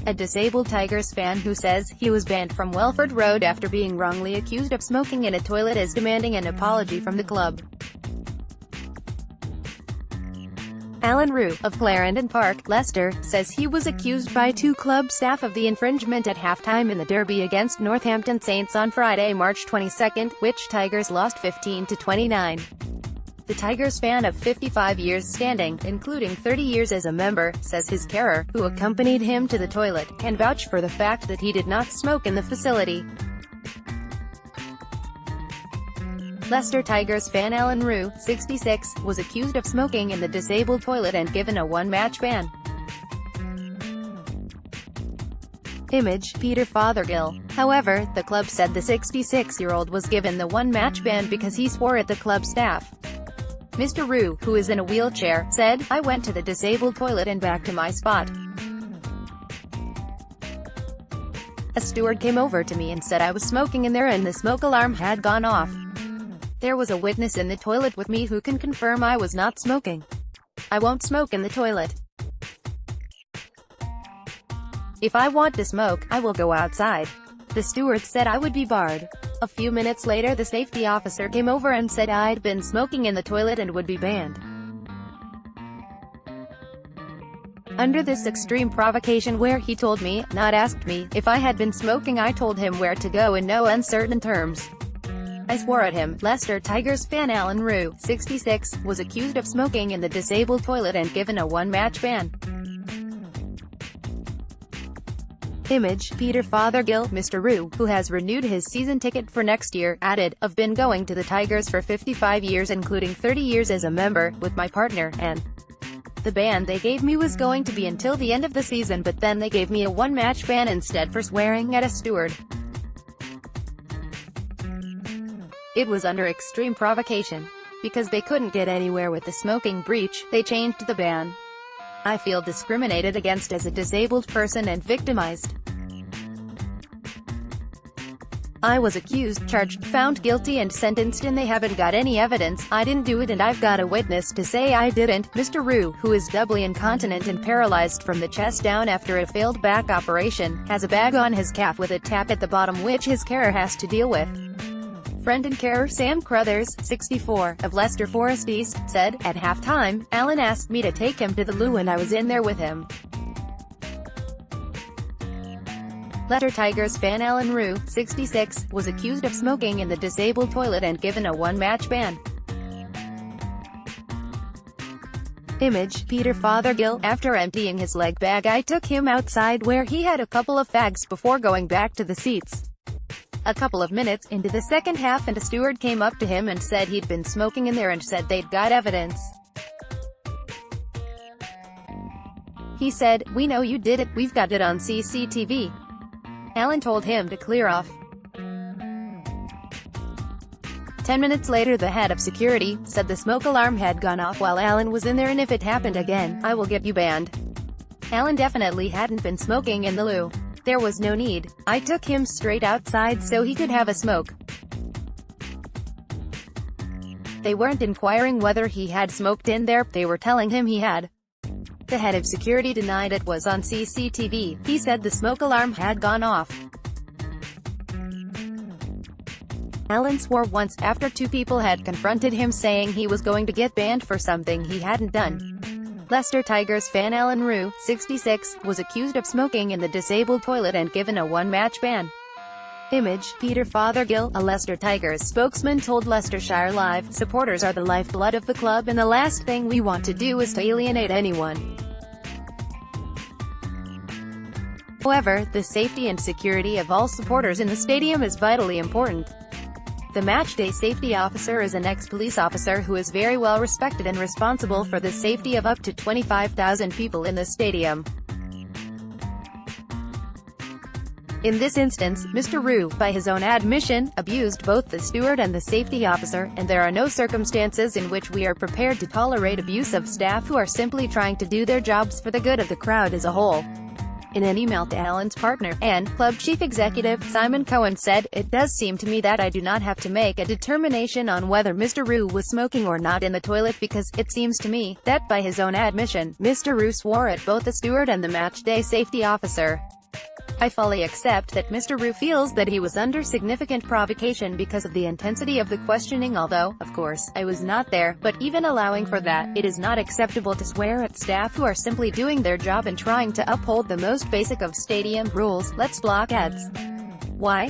a disabled Tigers fan who says he was banned from Welford Road after being wrongly accused of smoking in a toilet, is demanding an apology from the club. Alan Roux, of Clarendon Park, Leicester, says he was accused by two club staff of the infringement at halftime in the derby against Northampton Saints on Friday, March 22, which Tigers lost 15-29. The Tigers fan, of 55 years standing, including 30 years as a member, says his carer, who accompanied him to the toilet, can vouch for the fact that he did not smoke in the facility. Leicester Tigers fan Alan Roux, 66, was accused of smoking in the disabled toilet and given a one-match ban. Image, Peter Fothergill. However, the club said the 66-year-old was given the one-match ban because he swore at the club staff. Mr. Roux, who is in a wheelchair, said, "I went to the disabled toilet and back to my spot. A steward came over to me and said I was smoking in there and the smoke alarm had gone off. There was a witness in the toilet with me who can confirm I was not smoking. I won't smoke in the toilet. If I want to smoke, I will go outside." The steward said I would be barred. A few minutes later, the safety officer came over and said I'd been smoking in the toilet and would be banned. Under this extreme provocation where he told me, not asked me, if I had been smoking, I told him where to go in no uncertain terms. I swore at him. Leicester Tigers fan Alan Roux, 66, was accused of smoking in the disabled toilet and given a one-match ban. Image, Peter Fothergill. Mr. Roux, who has renewed his season ticket for next year, added, "I've been going to the Tigers for 55 years including 30 years as a member, with my partner, and the ban they gave me was going to be until the end of the season, but then they gave me a one-match ban instead for swearing at a steward. It was under extreme provocation. Because they couldn't get anywhere with the smoking breach, they changed the ban. I feel discriminated against as a disabled person and victimized. I was accused, charged, found guilty and sentenced, and they haven't got any evidence. I didn't do it and I've got a witness to say I didn't." Mr. Roux, who is doubly incontinent and paralyzed from the chest down after a failed back operation, has a bag on his calf with a tap at the bottom which his carer has to deal with. Friend and carer Sam Crothers, 64, of Leicester Forest East, said, "At halftime, Alan asked me to take him to the loo and I was in there with him." Leicester Tigers fan Alan Roux, 66, was accused of smoking in the disabled toilet and given a one-match ban. Image, Peter Fothergill. After emptying his leg bag, I took him outside where he had a couple of fags before going back to the seats. A couple of minutes into the second half and a steward came up to him and said he'd been smoking in there and said they'd got evidence. He said, "We know you did it, we've got it on CCTV. Alan told him to clear off. 10 minutes later, the head of security said the smoke alarm had gone off while Alan was in there, and if it happened again, I will get you banned. Alan definitely hadn't been smoking in the loo. There was no need. I took him straight outside so he could have a smoke. They weren't inquiring whether he had smoked in there, they were telling him he had." The head of security denied it was on CCTV. He said the smoke alarm had gone off. Alan swore once, after two people had confronted him saying he was going to get banned for something he hadn't done. Leicester Tigers fan Alan Roux, 66, was accused of smoking in the disabled toilet and given a one-match ban. Image, Peter Fothergill. A Leicester Tigers spokesman told Leicestershire Live, "Supporters are the lifeblood of the club and the last thing we want to do is to alienate anyone. However, the safety and security of all supporters in the stadium is vitally important." The matchday safety officer is an ex-police officer who is very well respected and responsible for the safety of up to 25,000 people in the stadium. In this instance, Mr. Roux, by his own admission, abused both the steward and the safety officer, and there are no circumstances in which we are prepared to tolerate abuse of staff who are simply trying to do their jobs for the good of the crowd as a whole. In an email to Allen's partner, and club chief executive, Simon Cohen said, "It does seem to me that I do not have to make a determination on whether Mr. Roux was smoking or not in the toilet because, it seems to me, that by his own admission, Mr. Roux swore at both the steward and the match-day safety officer. I fully accept that Mr. Roux feels that he was under significant provocation because of the intensity of the questioning, although, of course, I was not there, but even allowing for that, it is not acceptable to swear at staff who are simply doing their job and trying to uphold the most basic of stadium rules. Let's block ads. Why?